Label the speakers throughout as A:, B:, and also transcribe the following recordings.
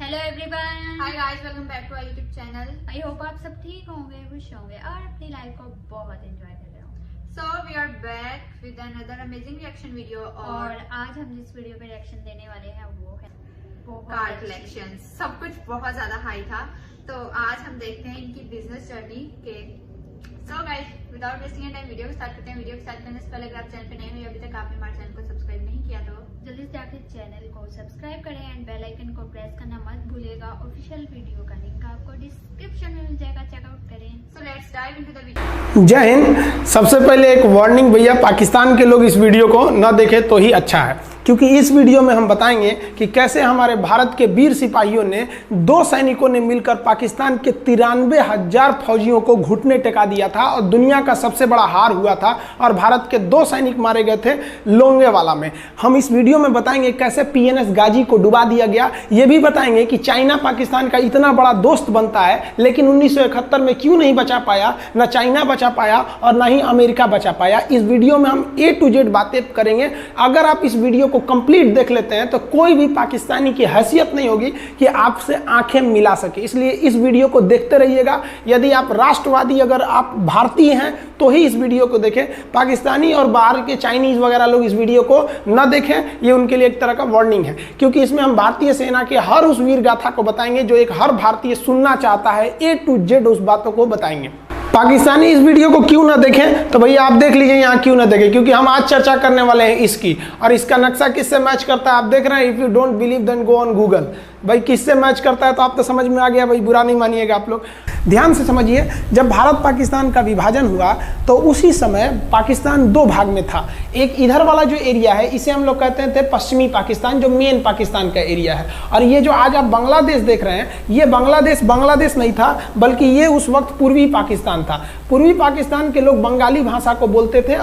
A: Hello everyone,
B: hi guys, welcome back to our YouTube channel.
A: I hope आप सब ठीक होंगे, खुश होंगे और अपनी लाइफ को बहुत एंजॉय कर रहे होंगे।
B: So we are back with another amazing reaction video.
A: और आज हम जिस वीडियो पे रिएक्शन देने वाले हैं वो है
B: कार कलेक्शन। सब कुछ बहुत ज्यादा हाई था, तो आज हम देखते हैं इनकी बिजनेस जर्नी के। So guys, without wasting time video को स्टार्ट करते हैं। वीडियो को स्टार्ट करने से पहले अगर आप चैनल पे नए हो, अभी तक आपने हमारे चैनल को सब्सक्राइब नहीं किया तो
A: जल्दी से आकर चैनल को सब्सक्राइब करें एंड बेल आइकन को प्रेस करना मत भूलिएगा। ऑफिशियल वीडियो का लिंक आपको डिस्क्रिप्शन में मिल जाएगा, चेकआउट करें। So let's dive into the video.
C: जय हिंद। सबसे पहले एक वार्निंग भैया, पाकिस्तान के लोग इस वीडियो को न देखें तो ही अच्छा है, क्योंकि इस वीडियो में हम बताएंगे कि कैसे हमारे भारत के वीर सिपाहियों ने दो सैनिकों ने मिलकर पाकिस्तान के 93,000 फौजियों को घुटने टेका दिया था और दुनिया का सबसे बड़ा हार हुआ था और भारत के 2 सैनिक मारे गए थे लोंगेवाला में। हम इस वीडियो में बताएंगे कैसे PNS गाजी को डुबा दिया गया। ये भी बताएंगे कि चाइना पाकिस्तान का इतना बड़ा दोस्त बनता है, लेकिन 1971 में क्यों नहीं बचा पाया, ना चाइना बचा पाया और ना ही अमेरिका बचा पाया। इस वीडियो में हम A to Z बातें करेंगे। अगर आप इस वीडियो को कंप्लीट देख लेते हैं तो कोई भी पाकिस्तानी की हैसियत नहीं होगी कि आपसे आंखें मिला सके, इसलिए इस वीडियो को देखते रहिएगा। यदि आप राष्ट्रवादी, अगर आप भारतीय हैं तो ही इस वीडियो को देखें। पाकिस्तानी और बाहर के चाइनीज वगैरह लोग इस वीडियो को न देखें, ये उनके लिए एक तरह का वार्निंग है, क्योंकि इसमें हम भारतीय सेना के हर उस वीर गाथा को बताएंगे जो एक हर भारतीय सुनना चाहता है। A to Z उस बातों को बताएंगे। पाकिस्तानी इस वीडियो को क्यों ना देखें तो भैया आप देख लीजिए यहाँ क्यों ना देखें, क्योंकि हम आज चर्चा करने वाले हैं इसकी। और इसका नक्शा किससे मैच करता है आप देख रहे हैं। If you don't believe then go on Google. भाई किससे मैच करता है तो आप तो समझ में आ गया, भाई बुरा नहीं मानिएगा आप लोग। ध्यान से समझिए, जब भारत पाकिस्तान का विभाजन हुआ तो उसी समय पाकिस्तान 2 भाग में था। एक इधर वाला जो एरिया है इसे हम लोग कहते थे पश्चिमी पाकिस्तान, जो मेन पाकिस्तान का एरिया है। और ये जो आज आप बांग्लादेश देख रहे हैं, ये बांग्लादेश नहीं था, बल्कि ये उस वक्त पूर्वी पाकिस्तान था। पूर्वी पाकिस्तान के लोग बंगाली भाषा को बोलते थे।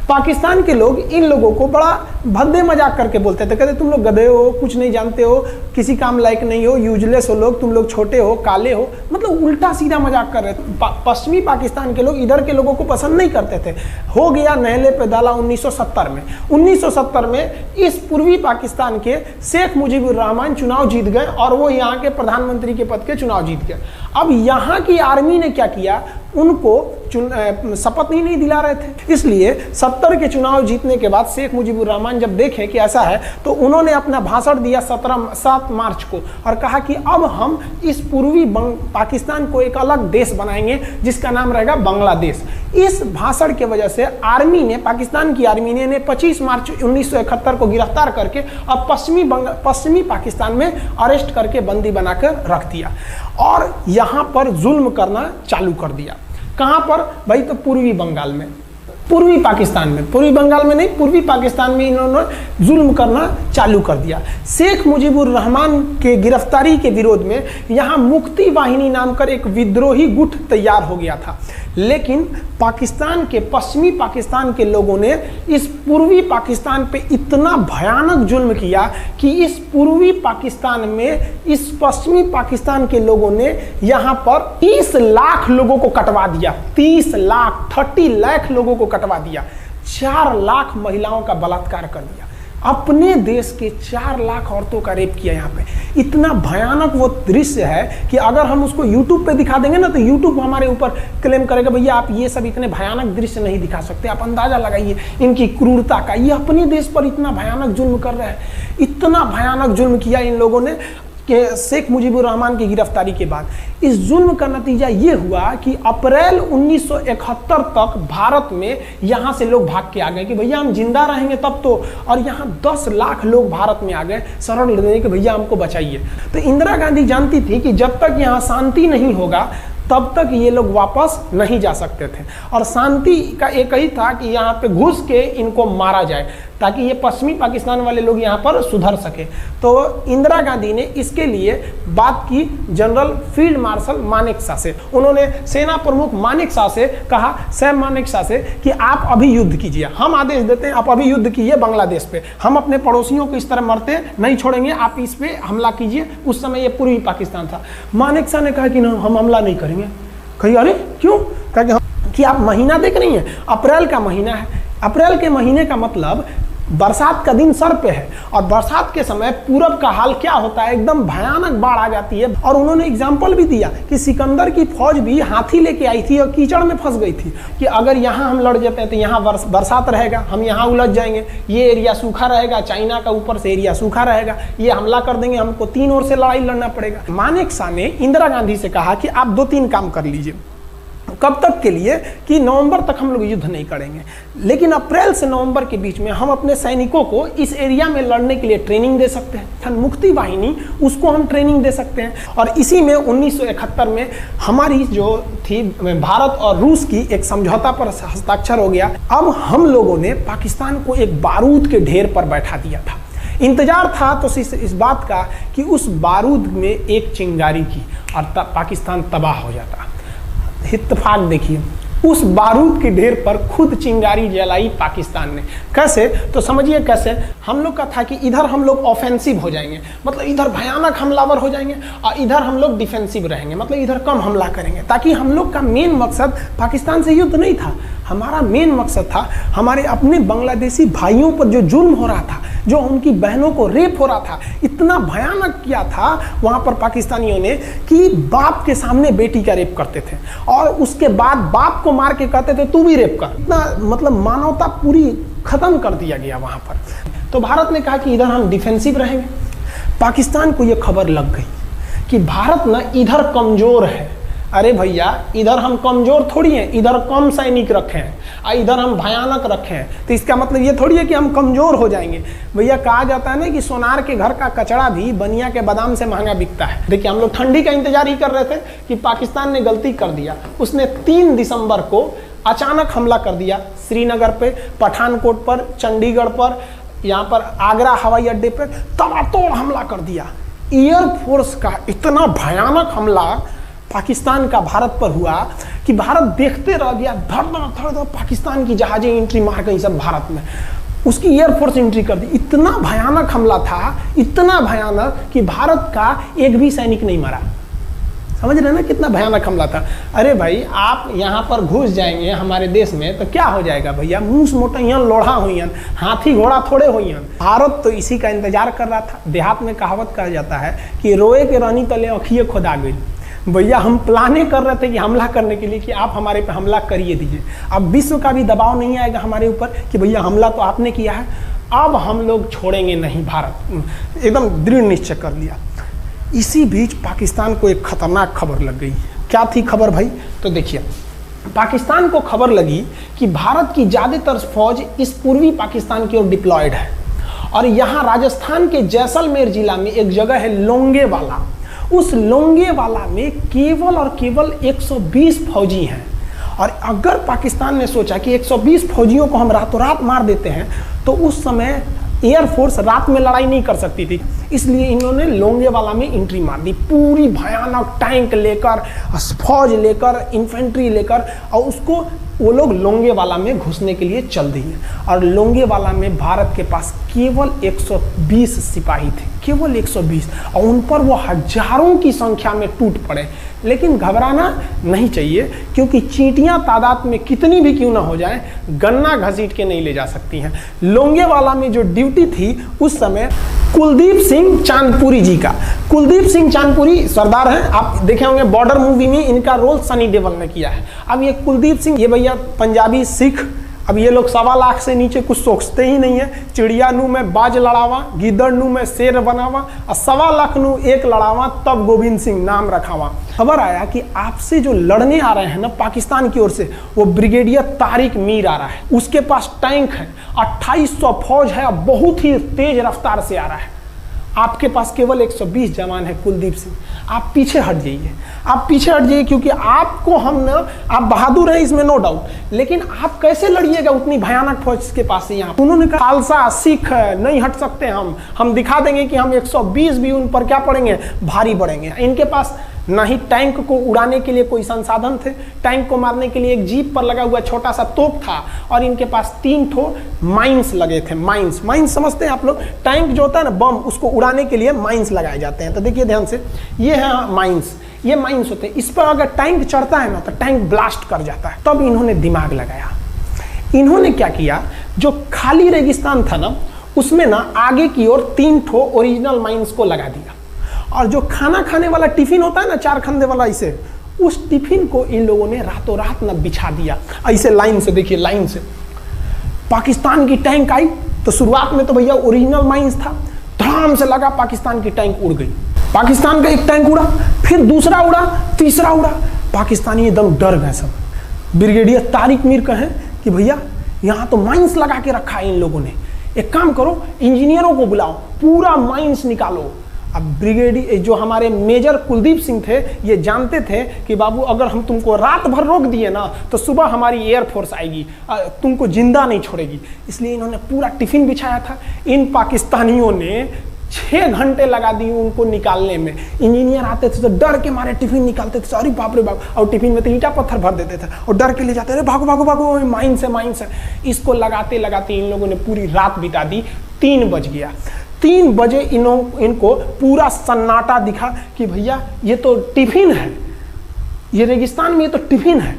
C: पाकिस्तान के लोग इन लोगों को बड़ा भद्दे मजाक करके बोलते थे, कहते तुम लोग गधे हो, कुछ नहीं जानते हो, किसी काम लायक नहीं हो, यूजलेस हो लोग, तुम लोग छोटे हो, काले हो, मतलब उल्टा सीधा मजाक कर रहे थे। पश्चिमी पाकिस्तान के लोग इधर के लोगों को पसंद नहीं करते थे। हो गया नहले पे दाला 1970 में। 1970 में इस पूर्वी पाकिस्तान के शेख मुजीबुर रहमान चुनाव जीत गए और वो यहाँ के प्रधानमंत्री के पद के चुनाव जीत गए। अब यहाँ की आर्मी ने क्या किया, उनको शपथ ही नहीं दिला रहे थे। इसलिए 70 के चुनाव जीतने के बाद शेख मुजीबुर रहमान जब देखे कि ऐसा है तो उन्होंने अपना भाषण दिया 7 मार्च को और कहा कि अब हम इस पूर्वी पाकिस्तान को एक अलग देश बनाएंगे जिसका नाम रहेगा बांग्लादेश। इस भाषण के वजह से आर्मी ने, पाकिस्तान की आर्मी ने 25 मार्च 1971 को गिरफ्तार करके अब पश्चिमी पाकिस्तान में अरेस्ट करके बंदी बनाकर रख दिया और यहाँ पर जुल्म करना चालू कर दिया। कहाँ पर भाई, तो पूर्वी बंगाल में, पूर्वी पाकिस्तान में, पूर्वी बंगाल में नहीं, पूर्वी पाकिस्तान में इन्होंने जुल्म करना चालू कर दिया। शेख मुजीबुर रहमान के गिरफ्तारी के विरोध में यहाँ मुक्ति वाहिनी नाम कर एक विद्रोही गुट तैयार हो गया था, लेकिन पाकिस्तान के, पश्चिमी पाकिस्तान के लोगों ने इस पूर्वी पाकिस्तान पे इतना भयानक जुल्म किया कि इस पूर्वी पाकिस्तान में, इस पश्चिमी पाकिस्तान के लोगों ने यहाँ पर 30 लाख लोगों को कटवा दिया। 30 लाख लोगों को कटवा दिया। 4 लाख महिलाओं का बलात्कार कर दिया। अपने देश के 4 लाख औरतों का रेप किया यहाँ पे। इतना भयानक वो दृश्य है कि अगर हम उसको YouTube पे दिखा देंगे ना तो YouTube हमारे ऊपर क्लेम करेगा, भैया आप ये सब इतने भयानक दृश्य नहीं दिखा सकते। आप अंदाजा लगाइए इनकी क्रूरता का। ये अपने देश पर इतना भयानक जुल्म कर रहे हैं। इतना भयानक जुल्म किया इन लोगों ने कि शेख मुजीबुर रहमान की गिरफ्तारी के बाद इस जुल्म का नतीजा ये हुआ कि अप्रैल 1971 तक भारत में यहाँ से लोग भाग के आ गए कि भैया हम जिंदा रहेंगे तब तो। और यहाँ 10 लाख लोग भारत में आ गए शरण लेने कि भैया हमको बचाइए। तो इंदिरा गांधी जानती थी कि जब तक यहाँ शांति नहीं होगा तब तक ये लोग वापस नहीं जा सकते थे, और शांति का एक ही था कि यहाँ पे घुस के इनको मारा जाए ताकि ये पश्चिमी पाकिस्तान वाले लोग यहाँ पर सुधर सके। तो इंदिरा गांधी ने इसके लिए बात की जनरल फील्ड मार्शल मानेकशॉ से। उन्होंने सेना प्रमुख मानेकशॉ से कहा, सैम मानेकशॉ से, कि आप अभी युद्ध कीजिए, हम आदेश देते हैं, आप अभी युद्ध कीजिए बांग्लादेश पे, हम अपने पड़ोसियों को इस तरह मरते नहीं छोड़ेंगे, आप इस पे हमला कीजिए। उस समय ये पूर्वी पाकिस्तान था। मानेकशॉ ने कहा कि ना, हम हमला नहीं करेंगे। कही अरे क्यों? कहा कि आप महीना देख रही हैं, अप्रैल का महीना है। अप्रैल के महीने का मतलब बरसात का दिन सर पे है और बरसात के समय पूरब का हाल क्या होता है, एकदम भयानक बाढ़ आ जाती है। और उन्होंने एग्जाम्पल भी दिया कि सिकंदर की फौज भी हाथी लेके आई थी और कीचड़ में फंस गई थी कि अगर यहाँ हम लड़ जाते हैं तो यहाँ बरसात रहेगा, हम यहाँ उलझ जाएंगे, ये एरिया सूखा रहेगा, चाइना का ऊपर से एरिया सूखा रहेगा, ये हमला कर देंगे, हमको 3 ओर से लड़ाई लड़ना पड़ेगा। मानेकशॉ ने इंदिरा गांधी से कहा कि आप 2-3 काम कर लीजिए। कब तक के लिए कि नवंबर तक हम लोग युद्ध नहीं करेंगे, लेकिन अप्रैल से नवंबर के बीच में हम अपने सैनिकों को इस एरिया में लड़ने के लिए ट्रेनिंग दे सकते हैं, मुक्ति वाहिनी उसको हम ट्रेनिंग दे सकते हैं। और इसी में 1971 में हमारी जो थी भारत और रूस की एक समझौता पर हस्ताक्षर हो गया। अब हम लोगों ने पाकिस्तान को एक बारूद के ढेर पर बैठा दिया था। इंतजार था तो इस बात का कि उस बारूद में एक चिंगारी की और पाकिस्तान तबाह हो जाता। इत्तेफाक देखिए, उस बारूद के ढेर पर खुद चिंगारी जलाई पाकिस्तान ने। कैसे, तो समझिए कैसे। हम लोग का था कि इधर हम लोग ऑफेंसिव हो जाएंगे, मतलब इधर भयानक हमलावर हो जाएंगे, और इधर हम लोग डिफेंसिव रहेंगे, मतलब इधर कम हमला करेंगे, ताकि हम लोग का मेन मकसद पाकिस्तान से युद्ध नहीं था। हमारा मेन मकसद था हमारे अपने बांग्लादेशी भाइयों पर जो जुल्म हो रहा था, जो उनकी बहनों को रेप हो रहा था, इतना भयानक किया था वहाँ पर पाकिस्तानियों ने कि बाप के सामने बेटी का रेप करते थे और उसके बाद बाप को मार के कहते थे तू भी रेप कर। इतना मतलब मानवता पूरी खत्म कर दिया गया वहाँ पर। तो भारत ने कहा कि इधर हम डिफेंसिव रहेंगे। पाकिस्तान को ये खबर लग गई कि भारत ना इधर कमज़ोर है। अरे भैया, इधर हम कमज़ोर थोड़ी हैं, इधर कम सैनिक रखे हैं और इधर हम भयानक रखे हैं, तो इसका मतलब ये थोड़ी है कि हम कमज़ोर हो जाएंगे। भैया कहा जाता है ना कि सोनार के घर का कचड़ा भी बनिया के बादाम से महंगा बिकता है। देखिए, हम लोग ठंडी का इंतजार ही कर रहे थे कि पाकिस्तान ने गलती कर दिया। उसने 3 दिसंबर को अचानक हमला कर दिया श्रीनगर पे, पठानकोट पर, चंडीगढ़ पर, यहाँ पर आगरा हवाई अड्डे पर तबातोड़ हमला कर दिया। एयरफोर्स का इतना भयानक हमला पाकिस्तान का भारत पर हुआ कि भारत देखते रह गया। धड़ पाकिस्तान की जहाजें एंट्री मार गई सब भारत में, उसकी एयरफोर्स एंट्री कर दी। इतना भयानक हमला था, इतना भयानक कि भारत का एक भी सैनिक नहीं मरा। समझ रहे ना कितना भयानक हमला था। अरे भाई, आप यहाँ पर घुस जाएंगे हमारे देश में तो क्या हो जाएगा भैया, मूस मोटैयन लोढ़ा हुईन, हाथी घोड़ा थोड़े हुईन। भारत तो इसी का इंतजार कर रहा था। देहात में कहावत कहा जाता है कि रोए के रानी तले अखिए खुदा गई। भैया हम प्लाने कर रहे थे कि हमला करने के लिए कि आप हमारे पे हमला करिए दीजिए। अब विश्व का भी दबाव नहीं आएगा हमारे ऊपर कि भैया हमला तो आपने किया है, अब हम लोग छोड़ेंगे नहीं। भारत एकदम दृढ़ निश्चय कर लिया। इसी बीच पाकिस्तान को एक खतरनाक खबर लग गई। क्या थी खबर भाई? तो देखिए, पाकिस्तान को खबर लगी कि भारत की ज़्यादातर फौज इस पूर्वी पाकिस्तान की ओर डिप्लॉयड है और यहाँ राजस्थान के जैसलमेर जिला में एक जगह है लोंगेवाला। उस लोंगेवाला में केवल और केवल 120 फौजी हैं। और अगर पाकिस्तान ने सोचा कि 120 फौजियों को हम रातों रात मार देते हैं तो उस समय एयरफोर्स रात में लड़ाई नहीं कर सकती थी, इसलिए इन्होंने लोंगेवाला में एंट्री मार दी। पूरी भयानक टैंक लेकर, फौज लेकर, इन्फेंट्री लेकर, और उसको वो लोग लोंगेवाला में घुसने के लिए चल दिए। और लोंगेवाला में भारत के पास केवल 120 सिपाही थे, केवल 120, और उन पर वो हजारों की संख्या में टूट पड़े। लेकिन घबराना नहीं चाहिए, क्योंकि चींटियां तादाद में कितनी भी क्यों ना हो जाए, गन्ना घसीट के नहीं ले जा सकती हैं। लोंगेवाला में जो ड्यूटी थी उस समय कुलदीप सिंह चांदपुरी जी का। कुलदीप सिंह चांदपुरी सरदार हैं, आप देखे होंगे बॉर्डर मूवी में इनका रोल सनी देओल ने किया है। अब ये कुलदीप सिंह, ये भैया पंजाबी सिख, अब ये लोग 1.25 लाख से नीचे कुछ सोचते ही नहीं है। चिड़िया नू में बाज लड़ावा, गिदड़ नू में शेर बनावा, और 1.25 लाख नू एक लड़ावा, तब गोविंद सिंह नाम रखावा। खबर आया कि आपसे जो लड़ने आ रहे हैं ना पाकिस्तान की ओर से, वो ब्रिगेडियर तारिक मीर आ रहा है। उसके पास टैंक है, 2800 फौज है, और बहुत ही तेज रफ्तार से आ रहा है। आपके पास केवल 120 जवान है कुलदीप सिंह, आप पीछे हट जाइए, आप पीछे हट जाइए, क्योंकि आपको हम ना, आप बहादुर हैं इसमें नो डाउट, लेकिन आप कैसे लड़िएगा उतनी भयानक फौज के पास से। यहाँ उन्होंने कहा खालसा सिख नहीं हट सकते, हम दिखा देंगे कि हम 120 भी उन पर क्या पड़ेंगे, भारी पड़ेंगे। इनके पास ना ही टैंक को उड़ाने के लिए कोई संसाधन थे, टैंक को मारने के लिए एक जीप पर लगा हुआ छोटा सा तोप था, और इनके पास 3 ठो माइंस लगे थे। माइंस समझते हैं आप लोग, टैंक जो होता है ना बम, उसको उड़ाने के लिए माइंस लगाए जाते हैं। तो देखिए ध्यान से, ये है माइंस, ये माइंस होते हैं। इस पर अगर टैंक चढ़ता है ना तो टैंक ब्लास्ट कर जाता है। तब इन्होंने दिमाग लगाया, इन्होंने क्या किया, जो खाली रेगिस्तान था ना उसमें ना आगे की ओर 3 ठो ओरिजिनल माइंस को लगा दिया, और जो खाना खाने वाला टिफिन होता है ना 4 खंडे वाला, इसे उस टिफिन को इन लोगों ने रातों रात ना बिछा दिया ऐसे लाइन से। देखिए लाइन से पाकिस्तान की टैंक आई तो शुरुआत में तो भैया ओरिजिनल माइंस था, धड़ाम से लगा, पाकिस्तान की टैंक उड़ गई। पाकिस्तान का एक टैंक उड़ा, फिर दूसरा उड़ा, तीसरा उड़ा, पाकिस्तानी एकदम डर गए सब। ब्रिगेडियर तारिक मीर कहें कि भैया यहाँ तो माइंस लगा के रखा है इन लोगों ने, एक काम करो इंजीनियरों को बुलाओ, पूरा माइंस निकालो। अब ब्रिगेडियर जो हमारे मेजर कुलदीप सिंह थे ये जानते थे कि बाबू अगर हम तुमको रात भर रोक दिए ना तो सुबह हमारी एयरफोर्स आएगी, तुमको जिंदा नहीं छोड़ेगी, इसलिए इन्होंने पूरा टिफिन बिछाया था। इन पाकिस्तानियों ने 6 घंटे लगा दिए उनको निकालने में। इंजीनियर आते थे तो डर के मारे टिफिन निकालते थे, अरे बाप रे बाप, और टिफिन में तो ईंटा पत्थर भर देते थे और डर के ले जाते, अरे भागो भागो भागो, माइंस है माइंस है। इसको लगाते लगाते इन लोगों ने पूरी रात बिता दी। 3 बज गया, 3 बजे इनको पूरा सन्नाटा दिखा कि भैया ये तो टिफिन है, ये रेगिस्तान में ये तो टिफिन है।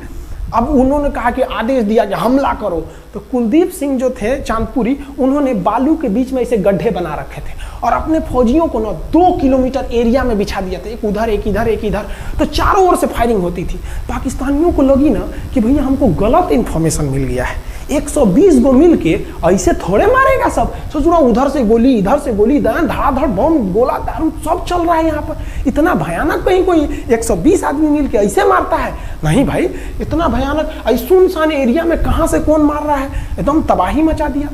C: अब उन्होंने कहा कि आदेश दिया कि हमला करो, तो कुलदीप सिंह जो थे चांदपुरी, उन्होंने बालू के बीच में ऐसे गड्ढे बना रखे थे और अपने फौजियों को ना 2 किलोमीटर एरिया में बिछा दिया था, एक उधर एक इधर एक इधर, तो चारों ओर से फायरिंग होती थी। पाकिस्तानियों को लगी ना कि भैया हमको गलत इंफॉर्मेशन मिल गया है, 120 गो मिल के ऐसे थोड़े मारेगा सब। सोच रहा हूँ उधर से गोली इधर से गोली, धड़ाधड़ बम गोला दारू सब चल रहा है यहाँ पर, इतना भयानक कहीं कोई 120 आदमी मिल के ऐसे मारता है? नहीं भाई, इतना भयानक सुनसान एरिया में कहाँ से कौन मार रहा है, एकदम तबाही मचा दिया।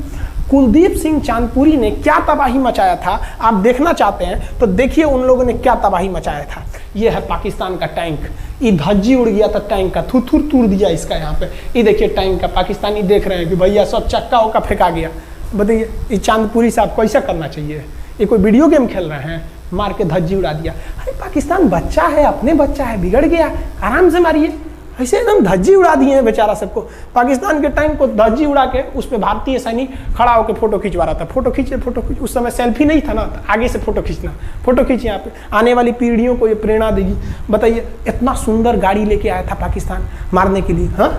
C: कुलदीप सिंह चांदपुरी ने क्या तबाही मचाया था आप देखना चाहते हैं तो देखिए उन लोगों ने क्या तबाही मचाया था। ये है पाकिस्तान का टैंक, ये धज्जी उड़ गया था टैंक का, थुथुर तूर दिया इसका यहाँ पे। ये देखिए टैंक का, पाकिस्तानी देख रहे हैं कि भैया सब चक्का उक्का फेंका गया। बताइए ये चांदपुरी साहब को ऐसा करना चाहिए? ये कोई वीडियो गेम खेल रहे हैं? मार के धज्जी उड़ा दिया। अरे पाकिस्तान बच्चा है, अपने बच्चा है, बिगड़ गया, आराम से मारिए। ऐसे एकदम धज्जी उड़ा दिए हैं बेचारा सबको। पाकिस्तान के टैंक को धज्जी उड़ा के उस पर भारतीय सैनिक खड़ा होकर फोटो खिंचवा रहा था। फोटो खींचे फोटो खींच, उस समय सेल्फी नहीं था ना, आगे से फोटो खींचना, फोटो खींच, यहाँ पे आने वाली पीढ़ियों को ये प्रेरणा देगी। बताइए इतना सुंदर गाड़ी लेके आया था पाकिस्तान मारने के लिए, हाँ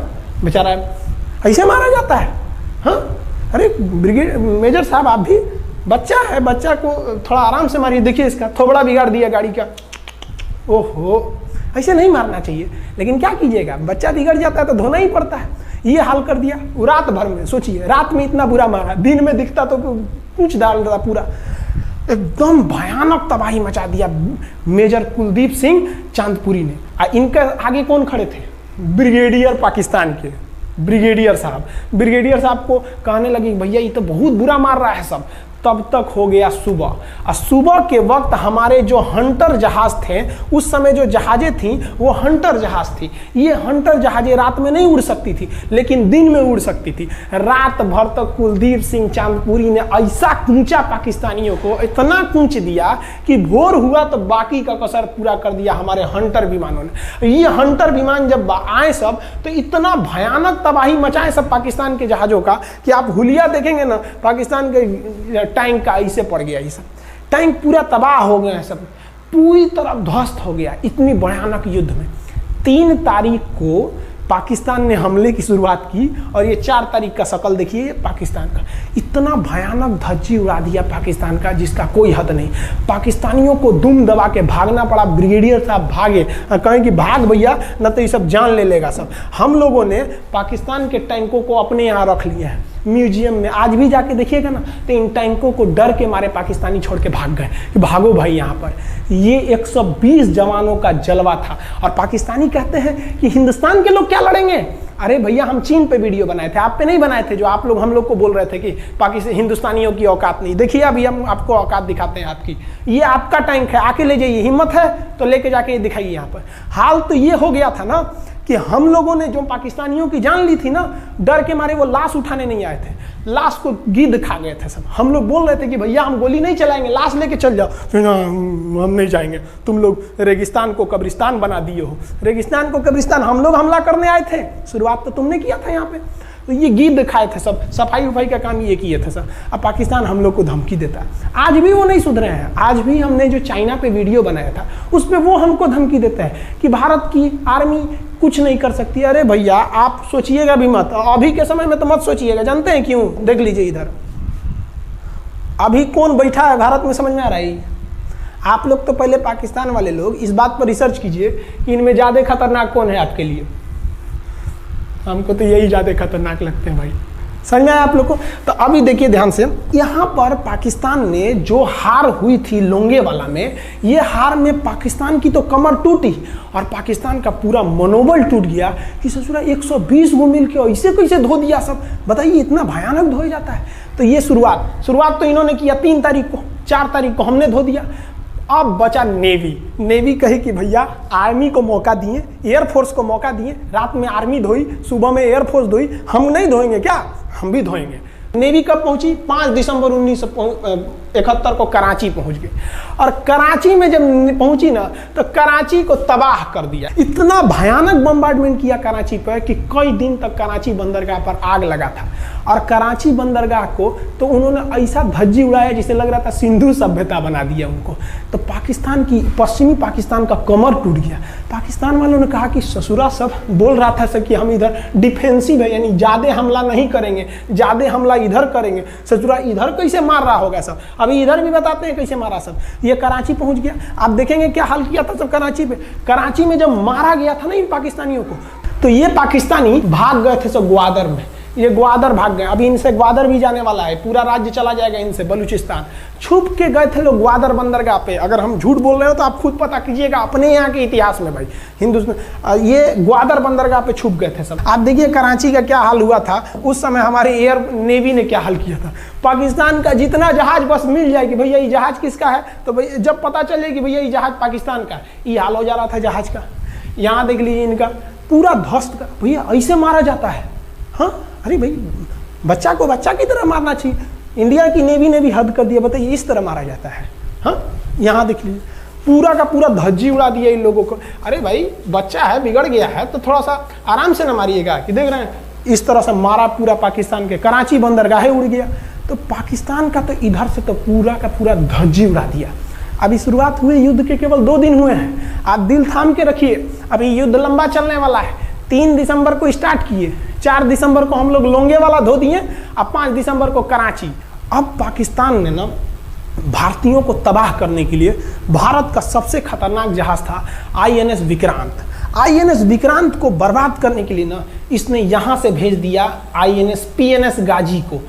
C: बेचारा ऐसे मारा जाता है? हाँ अरे ब्रिगेड मेजर साहब आप भी, बच्चा है, बच्चा को थोड़ा आराम से मारिए। देखिए इसका थोबड़ा बिगाड़ दिया गाड़ी का, ओहो ऐसे नहीं मारना चाहिए। लेकिन क्या कीजिएगा, बच्चा बिगड़ जाता है तो धोना ही पड़ता है। ये हाल कर दिया रात भर में। सोचिए रात में इतना बुरा मारा, दिन में दिखता तो पूछ डाल रहा पूरा, एकदम भयानक तबाही मचा दिया मेजर कुलदीप सिंह चांदपुरी ने। इनके आगे कौन खड़े थे? ब्रिगेडियर पाकिस्तान के ब्रिगेडियर साहब। ब्रिगेडियर साहब को कहने लगी भैया ये तो बहुत बुरा मार रहा है सब। तब तक हो गया सुबह, और सुबह के वक्त हमारे जो हंटर जहाज थे, उस समय जो जहाजें थी वो हंटर जहाज थी। ये हंटर जहाजें रात में नहीं उड़ सकती थी लेकिन दिन में उड़ सकती थी। रात भर तक कुलदीप सिंह चांदपुरी ने ऐसा कूचा पाकिस्तानियों को, इतना कूच दिया कि भोर हुआ तो बाकी का कसर पूरा कर दिया हमारे हंटर विमानों ने। ये हंटर विमान जब आए सब तो इतना भयानक तबाही मचाए सब पाकिस्तान के जहाजों का कि आप हुलिया देखेंगे ना, पाकिस्तान के टैंक का ऐसे पड़ गया। ये सब टैंक पूरा तबाह हो गया है, सब पूरी तरह ध्वस्त हो गया इतनी भयानक युद्ध में। 3 तारीख को पाकिस्तान ने हमले की शुरुआत की और ये 4 तारीख का शकल देखिए पाकिस्तान का। इतना भयानक धज्जी उड़ा दिया पाकिस्तान का जिसका कोई हद नहीं। पाकिस्तानियों को दुम दबा के भागना पड़ा। ब्रिगेडियर साहब भागे, कहें कि भाग भैया न तो ये सब जान ले लेगा सब। हम लोगों ने पाकिस्तान के टैंकों को अपने यहाँ रख लिया है म्यूजियम में। आज भी जाके देखिएगा ना तो इन टैंकों को डर के मारे पाकिस्तानी छोड़ के भाग गए कि भागो भाई यहाँ पर। ये 120 जवानों का जलवा था। और पाकिस्तानी कहते हैं कि हिंदुस्तान के लोग क्या लड़ेंगे? अरे भैया हम चीन पे वीडियो बनाए थे, आप पे नहीं बनाए थे, जो आप लोग हम लोग को बोल रहे थे कि पाकिस्तान हिंदुस्तानियों की औकात नहीं। देखिए अभी हम आपको औकात दिखाते हैं आपकी। ये आपका टैंक है, आके ले जाइए, हिम्मत है तो लेके जाके दिखाइए यहाँ पर। हाल तो ये हो गया था ना कि हम लोगों ने जो पाकिस्तानियों की जान ली थी ना, डर के मारे वो लाश उठाने नहीं आए थे, लाश को गिद्ध खा गए थे सब। हम लोग बोल रहे थे कि भैया हम गोली नहीं चलाएंगे, लाश लेके चल जाओ। हम नहीं जाएंगे, तुम लोग रेगिस्तान को कब्रिस्तान बना दिए हो। रेगिस्तान को कब्रिस्तान हम लोग हमला करने आए थे, शुरुआत तो तुमने किया था यहाँ पे। तो ये गिद्ध खाए थे सब, सफाई उफाई का काम ये किए थे सब। अब पाकिस्तान हम लोग को धमकी देता है, आज भी वो नहीं सुधरे हैं। आज भी हमने जो चाइना पे वीडियो बनाया था उस पर वो हमको धमकी देता है कि भारत की आर्मी कुछ नहीं कर सकती। अरे भैया आप सोचिएगा भी मत, अभी के समय में तो मत सोचिएगा। जानते हैं क्यों? देख लीजिए इधर अभी कौन बैठा है भारत में, समझ में आ रहा है? आप लोग तो पहले पाकिस्तान वाले लोग इस बात पर रिसर्च कीजिए कि इनमें ज़्यादा खतरनाक कौन है आपके लिए। हमको तो यही ज़्यादा खतरनाक लगते हैं भाई, समझ में आया आप लोग को? तो अभी देखिए ध्यान से, यहाँ पर पाकिस्तान ने जो हार हुई थी लोंगेवाला में, ये हार में पाकिस्तान की तो कमर टूटी और पाकिस्तान का पूरा मनोबल टूट गया कि ससुरा 120 गो मिल के ऐसे कैसे धो दिया सब। बताइए इतना भयानक धोया जाता है। तो ये शुरुआत तो इन्होंने किया 3 तारीख को, 4 तारीख को हमने धो दिया। अब बचा नेवी कहे कि भैया आर्मी को मौका दिए, एयरफोर्स को मौका दिए, रात में आर्मी धोई, सुबह में एयरफोर्स धोई, हम नहीं धोएंगे क्या? हम भी धोएंगे। नेवी कब पहुंची? 5 दिसंबर 1971 को कराची पहुंच गई और कराची में जब पहुंची ना तो कराची को तबाह कर दिया। इतना भयानक बम्बार्डमेंट किया कराची पर कि कई दिन तक कराची बंदरगाह पर आग लगा था और कराची बंदरगाह को तो उन्होंने ऐसा धज्जी उड़ाया जिसे लग रहा था सिंधु सभ्यता बना दिया उनको। तो पाकिस्तान की, पश्चिमी पाकिस्तान का कमर टूट गया। पाकिस्तान वालों ने कहा कि ससुरा सब बोल रहा था कि हम इधर डिफेंसिव है, यानी ज़्यादा हमला नहीं करेंगे, ज़्यादा हमला इधर करेंगे। ससुरा इधर कैसे मार रहा होगा सब, अभी इधर भी बताते हैं कैसे मारा सब। ये कराची पहुंच गया, आप देखेंगे क्या हाल किया था सब कराची पे। कराची में जब मारा गया था ना इन पाकिस्तानियों को, तो ये पाकिस्तानी भाग गए थे सब ग्वादर में। ये ग्वादर भाग गए, अभी इनसे ग्वादर भी जाने वाला है, पूरा राज्य चला जाएगा इनसे, बलूचिस्तान। छुप के गए थे लोग ग्वादर बंदरगाह पे। अगर हम झूठ बोल रहे हो तो आप खुद पता कीजिएगा अपने यहाँ के इतिहास में भाई, हिंदुस्तान ये ग्वादर बंदरगाह पे छुप गए थे सब। आप देखिए कराची का क्या हाल हुआ था उस समय, हमारे एयर नेवी ने क्या हाल किया था। पाकिस्तान का जितना जहाज बस मिल जाए कि भैया ये जहाज किसका है, तो भैया जब पता चले कि भैया ये जहाज पाकिस्तान का है, ये हाल हो जा रहा था जहाज का। यहाँ देख लीजिए इनका पूरा ध्वस्त का, भैया ऐसे मारा जाता है। हाँ अरे भाई बच्चा को बच्चा की तरह मारना चाहिए। इंडिया की नेवी ने भी हद कर दिया, बताइए इस तरह मारा जाता है। हाँ यहाँ देख लीजिए पूरा का पूरा धज्जी उड़ा दिया इन लोगों को। अरे भाई बच्चा है, बिगड़ गया है तो थोड़ा सा आराम से ना मारिएगा, कि देख रहे हैं इस तरह से मारा पूरा पाकिस्तान के। कराची बंदरगाह उड़ गया, तो पाकिस्तान का तो इधर से तो पूरा का पूरा धज्जी उड़ा दिया। अभी शुरुआत हुए युद्ध के केवल 2 दिन हुए हैं, आप दिल थाम के रखिए, अभी युद्ध लंबा चलने वाला है। 3 दिसंबर को स्टार्ट किए, 4 दिसंबर को हम लोग लोंगेवाला धो दिए, अब 5 दिसंबर को कराची। अब पाकिस्तान ने ना भारतीयों को तबाह करने के लिए भारत का सबसे खतरनाक जहाज था INS विक्रांत। INS विक्रांत को बर्बाद करने के लिए ना इसने यहाँ से भेज दिया INS PNS गाजी को।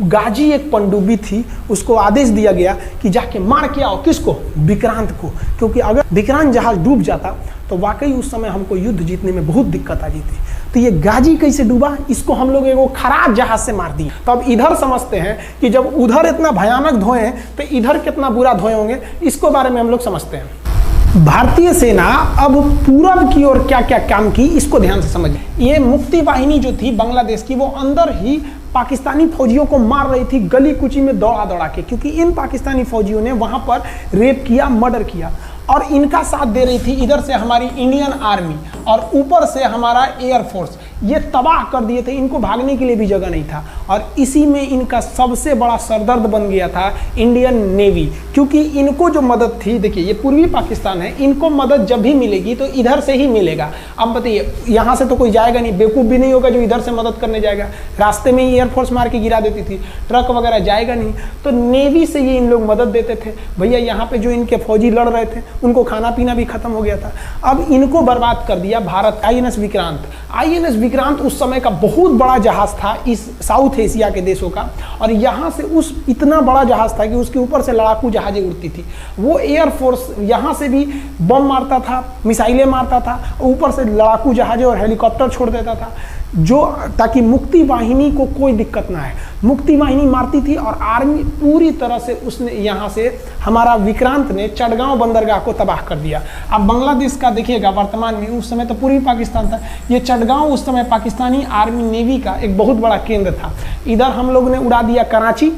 C: गाजी एक पनडुब्बी थी, उसको आदेश दिया गया कि जाके मार के आओ, किसको? विक्रांत को, क्योंकि अगर विक्रांत जहाज डूब जाता तो वाकई उस समय हमको युद्ध जीतने में बहुत दिक्कत आ जाती। तो ये गाजी कैसे डूबा, इसको हम लोग एगो खराब जहाज से मार दिए। तो अब इधर समझते हैं कि जब उधर इतना भयानक धोए तो इधर कितना बुरा धोए होंगे, इसको बारे में हम लोग समझते हैं। भारतीय सेना अब पूरब की ओर क्या क्या काम की, इसको ध्यान से समझिए। ये मुक्ति वाहिनी जो थी बांग्लादेश की, वो अंदर ही पाकिस्तानी फौजियों को मार रही थी गली कुची में दौड़ा दौड़ा के, क्योंकि इन पाकिस्तानी फौजियों ने वहां पर रेप किया, मर्डर किया और इनका साथ दे रही थी इधर से हमारी इंडियन आर्मी और ऊपर से हमारा एयरफोर्स। ये तबाह कर दिए थे, इनको भागने के लिए भी जगह नहीं था। और इसी में इनका सबसे बड़ा सरदर्द बन गया था इंडियन नेवी, क्योंकि इनको जो मदद थी, देखिए ये पूर्वी पाकिस्तान है, इनको मदद जब भी मिलेगी तो इधर से ही मिलेगा। अब बताइए यहाँ से तो कोई जाएगा नहीं, बेवकूफ़ भी नहीं होगा जो इधर से मदद करने जाएगा। रास्ते में ही एयरफोर्स मार के गिरा देती थी, ट्रक वगैरह जाएगा नहीं, तो नेवी से ये इन लोग मदद देते थे। भैया यहाँ पे जो इनके फौजी लड़ रहे थे उनको खाना पीना भी खत्म हो गया था। अब इनको बर्बाद कर दिया भारत। INS विक्रांत, INS विक्रांत उस समय का बहुत बड़ा जहाज था इस साउथ एशिया के देशों का, और यहाँ से उस इतना बड़ा जहाज था कि उसके ऊपर से लड़ाकू जहाजें उड़ती थी। वो एयरफोर्स यहाँ से भी बम मारता था, मिसाइलें मारता था, ऊपर से लड़ाकू जहाजें और हेलीकॉप्टर छोड़ देता था, जो ताकि मुक्ति वाहिनी को कोई दिक्कत ना है। मुक्ति वाहिनी मारती थी और आर्मी पूरी तरह से उसने यहाँ से हमारा विक्रांत ने चटगांव बंदरगाह को तबाह कर दिया। अब बांग्लादेश का देखिएगा वर्तमान में, उस समय तो पूर्वी पाकिस्तान था, ये चटगांव उस समय पाकिस्तानी आर्मी नेवी का एक बहुत बड़ा केंद्र था। इधर हम लोग ने उड़ा दिया कराची,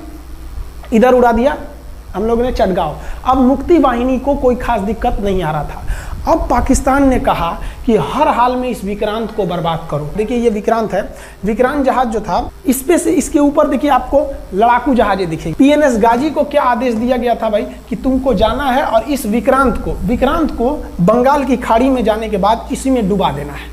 C: इधर उड़ा दिया हम लोग ने चटगांव। अब मुक्ति वाहिनी को कोई खास दिक्कत नहीं आ रहा था। अब पाकिस्तान ने कहा कि हर हाल में इस विक्रांत को बर्बाद करो। देखिए ये विक्रांत है, विक्रांत जहाज जो था इस पे से इसके ऊपर देखिए आपको लड़ाकू जहाजें दिखेंगी। पीएनएस गाजी को क्या आदेश दिया गया था भाई कि तुमको जाना है और इस विक्रांत को बंगाल की खाड़ी में जाने के बाद इसी में डुबा देना है।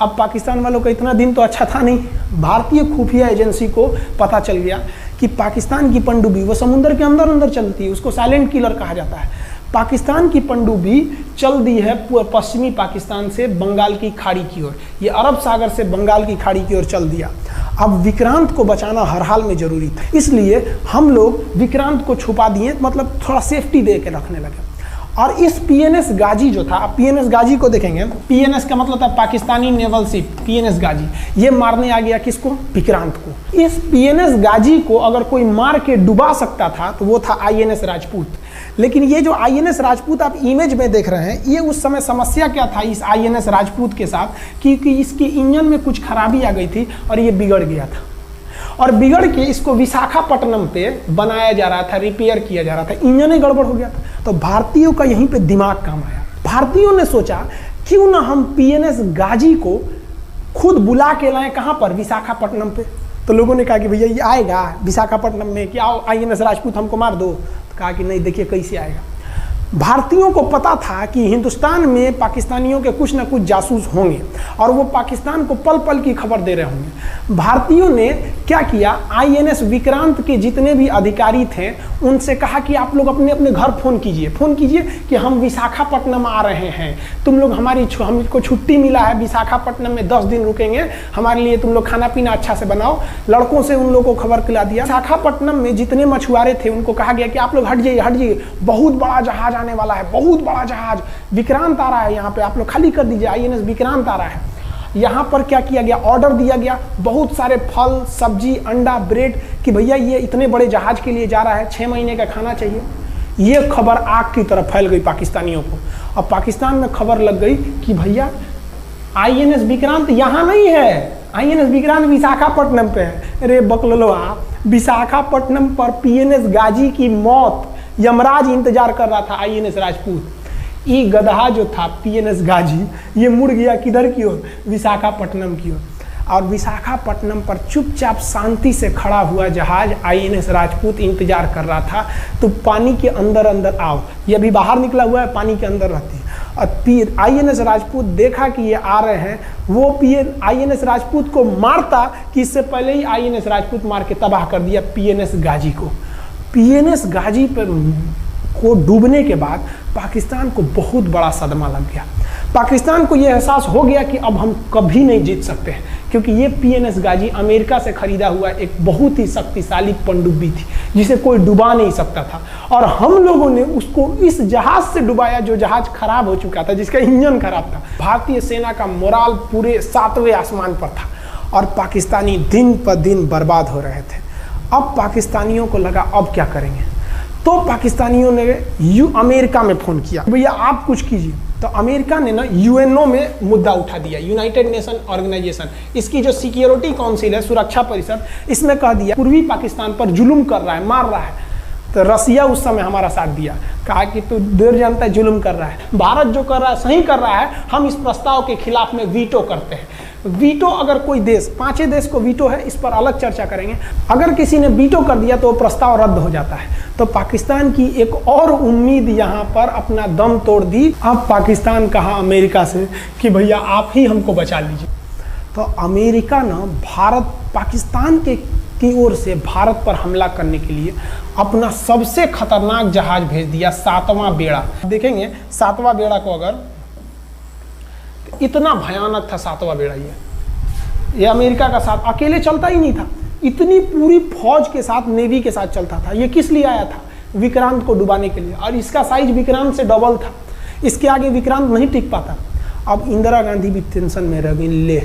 C: अब पाकिस्तान वालों का इतना दिन तो अच्छा था नहीं, भारतीय खुफिया एजेंसी को पता चल गया कि पाकिस्तान की पनडुब्बी वो समुद्र के अंदर अंदर चलती है, उसको साइलेंट किलर कहा जाता है। पाकिस्तान की पनडुब्बी चल दी है पश्चिमी पाकिस्तान से बंगाल की खाड़ी की ओर, ये अरब सागर से बंगाल की खाड़ी की ओर चल दिया। अब विक्रांत को बचाना हर हाल में जरूरी था, इसलिए हम लोग विक्रांत को छुपा दिए, मतलब थोड़ा सेफ्टी दे के रखने लगे। और इस पीएनएस गाजी जो था, पीएनएस गाजी को देखेंगे, पीएनएस का मतलब था पाकिस्तानी नेवल शिप, पीएनएस गाजी, ये मारने आ गया किसको? विक्रांत को। इस पीएनएस गाजी को अगर कोई मार के डुबा सकता था तो वो था आईएनएस राजपूत। लेकिन ये जो आईएनएस राजपूत आप इमेज में देख रहे हैं, ये उस समय समस्या क्या था इस आईएनएस राजपूत के साथ, क्योंकि इसके इंजन में कुछ खराबी आ गई थी और ये बिगड़ गया था, और बिगड़ के इसको विशाखापट्टनम पे बनाया जा रहा था, रिपेयर किया जा रहा था, इंजन ही गड़बड़ हो गया था। तो भारतीयों का यहीं पे दिमाग काम आया। भारतीयों ने सोचा क्यों ना हम पीएनएस गाजी को खुद बुला के लाएं, कहां पर? विशाखापट्टनम पे। तो लोगों ने कहा कि भैया ये आएगा विशाखापट्टनम में, क्या आईएनएस राजपूत हमको मार दो? तो कहा कि नहीं, देखिए कैसे आएगा। भारतीयों को पता था कि हिंदुस्तान में पाकिस्तानियों के कुछ ना कुछ जासूस होंगे और वो पाकिस्तान को पल पल की खबर दे रहे होंगे। भारतीयों ने क्या किया, आईएनएस विक्रांत के जितने भी अधिकारी थे उनसे कहा कि आप लोग अपने अपने घर फ़ोन कीजिए कि हम विशाखापट्टनम आ रहे हैं, तुम लोग हमको छुट्टी मिला है, विशाखापट्टनम में 10 दिन रुकेंगे, हमारे लिए तुम लोग खाना पीना अच्छा से बनाओ। लड़कों से उन लोगों को खबर खिला दिया। विशाखापट्टनम में जितने मछुआरे थे उनको कहा गया कि आप लोग हट जाइए, बहुत बड़ा जहाज आने वाला है, बहुत बड़ा जहाज विक्रांत आ रहा है, यहाँ पे आप लोग खाली कर दीजिए, आईएनएस विक्रांत आ रहा है। यहाँ पर क्या किया गया, ऑर्डर दिया गया, बहुत सारे फल सब्जी अंडा ब्रेड, कि भैया ये इतने बड़े जहाज के लिए जा रहा है, 6 महीने का खाना चाहिए। ये खबर आग की तरह फैल गई पाकिस्तानियों को। अब पाकिस्तान में खबर लग गई कि भैया आईएनएस विक्रांत यहाँ नहीं है, आईएनएस विक्रांत विशाखापट्टनम पे है। अरे बकलोलवा, विशाखापट्टनम पर पीएनएस गाजी की मौत यमराज इंतजार कर रहा था आईएनएस राजपूत। ये गधा जो था पीएनएस गाजी, ये मुड़ गया किधर की ओर? विशाखापट्टनम की ओर। और विशाखापट्टनम पर चुपचाप शांति से खड़ा हुआ जहाज आईएनएस राजपूत इंतजार कर रहा था, तो पानी के अंदर अंदर आओ। ये अभी बाहर निकला हुआ है, पानी के अंदर रहती है। और फिर आईएनएस राजपूत देखा कि ये आ रहे हैं, वो आईएनएस राजपूत को मारता कि इससे पहले ही आईएनएस राजपूत मार के तबाह कर दिया पीएनएस गाजी को। पीएनएस गाजी पर को डूबने के बाद पाकिस्तान को बहुत बड़ा सदमा लग गया। पाकिस्तान को यह एहसास हो गया कि अब हम कभी नहीं जीत सकते हैं, क्योंकि ये पीएनएस गाजी अमेरिका से खरीदा हुआ एक बहुत ही शक्तिशाली पनडुब्बी थी जिसे कोई डुबा नहीं सकता था, और हम लोगों ने उसको इस जहाज से डुबाया जो जहाज खराब हो चुका था, जिसका इंजन खराब था। भारतीय सेना का मोराल पूरे 7वें आसमान पर था और पाकिस्तानी दिन पर दिन बर्बाद हो रहे थे। अब पाकिस्तानियों को लगा अब क्या करेंगे, तो पाकिस्तानियों ने अमेरिका में फ़ोन किया, भैया आप कुछ कीजिए। तो अमेरिका ने ना यूएनओ में मुद्दा उठा दिया, यूनाइटेड नेशन ऑर्गेनाइजेशन, इसकी जो सिक्योरिटी काउंसिल है, सुरक्षा परिषद, इसमें कह दिया पूर्वी पाकिस्तान पर जुल्म कर रहा है, मार रहा है। तो रसिया उस समय हमारा साथ दिया, कहा कि तू देर जानता है जुल्म कर रहा है, भारत जो कर रहा है सही कर रहा है, हम इस प्रस्ताव के खिलाफ में वीटो करते हैं। वीटो अगर कोई देश, 5 देश को वीटो है, इस पर अलग चर्चा करेंगे, अगर किसी ने वीटो कर दिया तो वो प्रस्ताव रद्द हो जाता है। तो पाकिस्तान की एक और उम्मीद यहाँ पर अपना दम तोड़ दी। अब पाकिस्तान कहा अमेरिका से कि भैया आप ही हमको बचा लीजिए। तो अमेरिका ना पाकिस्तान की ओर से भारत पर हमला करने के लिए अपना सबसे खतरनाक जहाज भेज दिया, 7वां बेड़ा। देखेंगे 7वां बेड़ा को, अगर इतना भयानक था 7वां बेड़ा, ये अमेरिका का साथ अकेले चलता ही नहीं था, इतनी पूरी फौज के साथ, नेवी के साथ चलता था। ये किस लिए आया था? विक्रांत को डुबाने के लिए, और इसका साइज विक्रांत से डबल था, इसके आगे विक्रांत नहीं टिक पाता। अब इंदिरा गांधी भी टेंशन में रह गई। ले,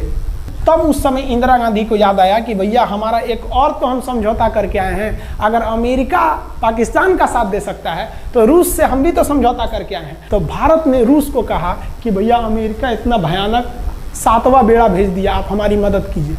C: तब उस समय इंदिरा गांधी को याद आया कि भैया हमारा एक और तो हम समझौता करके आए हैं, अगर अमेरिका पाकिस्तान का साथ दे सकता है तो रूस से हम भी तो समझौता करके आए हैं। तो भारत ने रूस को कहा कि भैया अमेरिका इतना भयानक 7वां बेड़ा भेज दिया, आप हमारी मदद कीजिए।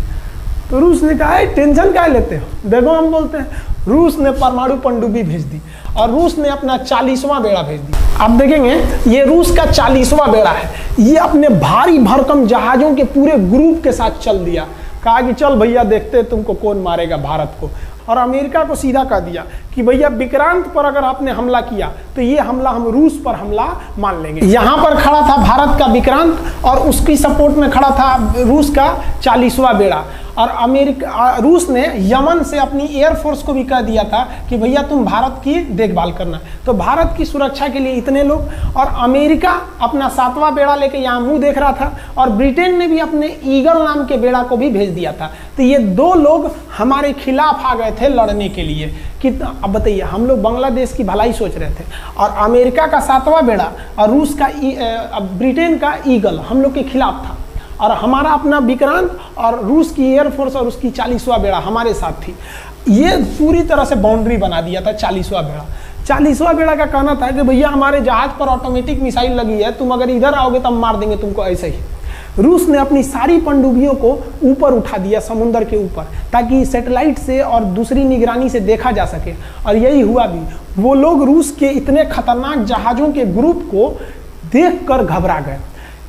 C: तो रूस ने कहा टेंशन काहे लेते हो, देखो हम बोलते हैं। रूस ने परमाणु पनडुब्बी भेज दी और रूस ने अपना 40वां बेड़ा भेज दिया। आप देखेंगे ये रूस का 40वां बेड़ा है। ये अपने भारी भरकम जहाजों के पूरे ग्रुप के साथ चल दिया, कहा कि चल भैया देखते तुमको कौन मारेगा भारत को। और अमेरिका को सीधा कह दिया कि भैया विक्रांत पर अगर आपने हमला किया तो ये हमला हम रूस पर हमला मान लेंगे। यहाँ पर खड़ा था भारत का विक्रांत और उसकी सपोर्ट में खड़ा था रूस का 40वां बेड़ा। और रूस ने यमन से अपनी एयरफोर्स को भी कह दिया था कि भैया तुम भारत की देखभाल करना। तो भारत की सुरक्षा के लिए इतने लोग, और अमेरिका अपना 7वां बेड़ा लेके यहाँ मुंह देख रहा था, और ब्रिटेन ने भी अपने ईगल नाम के बेड़ा को भी भेज दिया था। तो ये 2 लोग हमारे खिलाफ आ गए थे लड़ने के लिए। कि अब बताइए, हम लोग बांग्लादेश की भलाई सोच रहे थे और अमेरिका का 7वां बेड़ा और रूस का ब्रिटेन का ईगल हम लोग के खिलाफ था, और हमारा अपना विक्रांत और रूस की एयरफोर्स और उसकी 40वां बेड़ा हमारे साथ थी। ये पूरी तरह से बाउंड्री बना दिया था 40वां बेड़ा। 40वां बेड़ा का कहना था कि भैया हमारे जहाज पर ऑटोमेटिक मिसाइल लगी है, तुम अगर इधर आओगे तो हम मार देंगे तुमको ऐसे ही। रूस ने अपनी सारी पनडुब्बियों को ऊपर उठा दिया समुद्र के ऊपर, ताकि सैटेलाइट से और दूसरी निगरानी से देखा जा सके, और यही हुआ भी। वो लोग रूस के इतने खतरनाक जहाज़ों के ग्रुप को देखकर घबरा गए,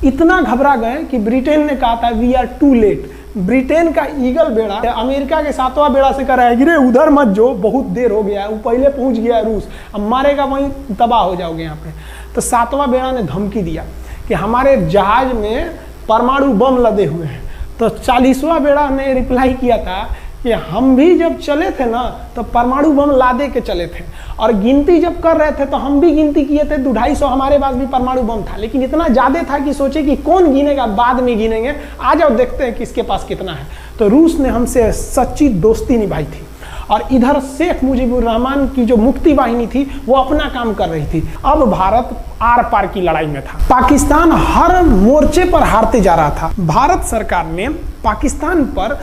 C: इतना घबरा गए कि ब्रिटेन ने कहा था we are too late. Britain का ईगल बेड़ा अमेरिका के 7वां बेड़ा से कह रहा है कि रे उधर मत जो, बहुत देर हो गया है, वो पहले पहुंच गया है रूस, अब मारेगा वहीं तबाह हो जाओगे यहाँ पे। तो 7वां बेड़ा ने धमकी दिया कि हमारे जहाज में परमाणु बम लदे हुए हैं। तो 40वां बेड़ा ने रिप्लाई किया था कि हम भी जब चले थे ना तो परमाणु बम लादे के चले थे, और गिनती जब कर रहे थे तो हम भी गिनती किए थे 250 हमारे पास भी परमाणु बम था, लेकिन इतना ज़्यादा था कि सोचे कि कौन गिनेगा, बाद में गिनेंगे, आ जाओ देखते हैं किसके पास कितना है। तो रूस ने हमसे सच्ची दोस्ती निभाई थी, और इधर शेख मुजीबुर रहमान की जो मुक्ति वाहिनी थी वो अपना काम कर रही थी। अब भारत आर पार की लड़ाई में था। पाकिस्तान हर मोर्चे पर हारते जा रहा था। भारत सरकार ने पाकिस्तान पर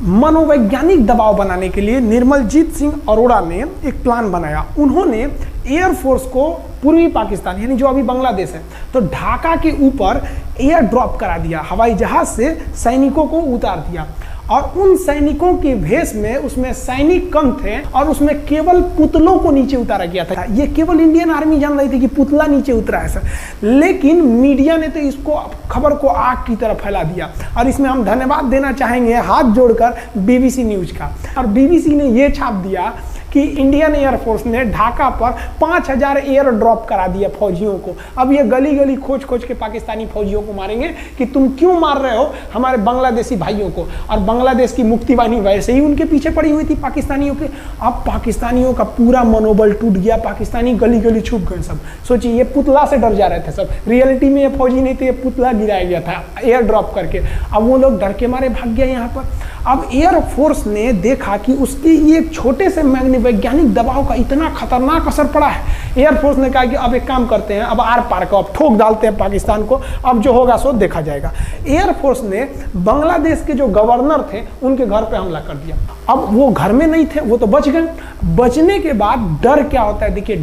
C: मनोवैज्ञानिक दबाव बनाने के लिए निर्मलजीत सिंह अरोड़ा ने एक प्लान बनाया। उन्होंने एयरफोर्स को पूर्वी पाकिस्तान यानी जो अभी बांग्लादेश है तो ढाका के ऊपर एयर ड्रॉप करा दिया, हवाई जहाज से सैनिकों को उतार दिया, और उन सैनिकों के भेष में उसमें सैनिक कम थे और उसमें केवल पुतलों को नीचे उतारा गया था। ये केवल इंडियन आर्मी जान रही थी कि पुतला नीचे उतरा है सर, लेकिन मीडिया ने तो इसको खबर को आग की तरह फैला दिया। और इसमें हम धन्यवाद देना चाहेंगे हाथ जोड़कर BBC न्यूज का। और BBC ने ये छाप दिया कि इंडियन एयरफोर्स ने ढाका पर 5000 एयर ड्रॉप करा दिया फौजियों को। अब ये गली गली खोज खोज के पाकिस्तानी फौजियों को मारेंगे कि तुम क्यों मार रहे हो हमारे बांग्लादेशी भाइयों को। और बांग्लादेश की मुक्ति वाहिनी वैसे ही उनके पीछे पड़ी हुई थी पाकिस्तानियों के। अब पाकिस्तानियों का पूरा मनोबल टूट गया, पाकिस्तानी गली गली छुप गए सब। सोचिए ये पुतला से डर जा रहे थे सब, रियलिटी में ये फौजी नहीं थे, ये पुतला गिराया गया था एयर ड्रॉप करके। अब वो लोग डर के मारे भाग गए यहाँ पर। अब एयरफोर्स ने देखा कि उसकी ये छोटे से वैज्ञानिक दबाव का इतना खतरनाक असर पड़ा है। एयरफोर्स ने कहा कि अब एक काम करते हैं, अब आर पार को अब ठोक डालते हैं पाकिस्तान को, अब जो होगा सो देखा जाएगा। एयरफोर्स ने बांग्लादेश के जो गवर्नर थे उनके घर पे हमला कर दिया। अब वो घर में नहीं थे, वो तो बच गए। बचने के बाद डर क्या होता है, देखिए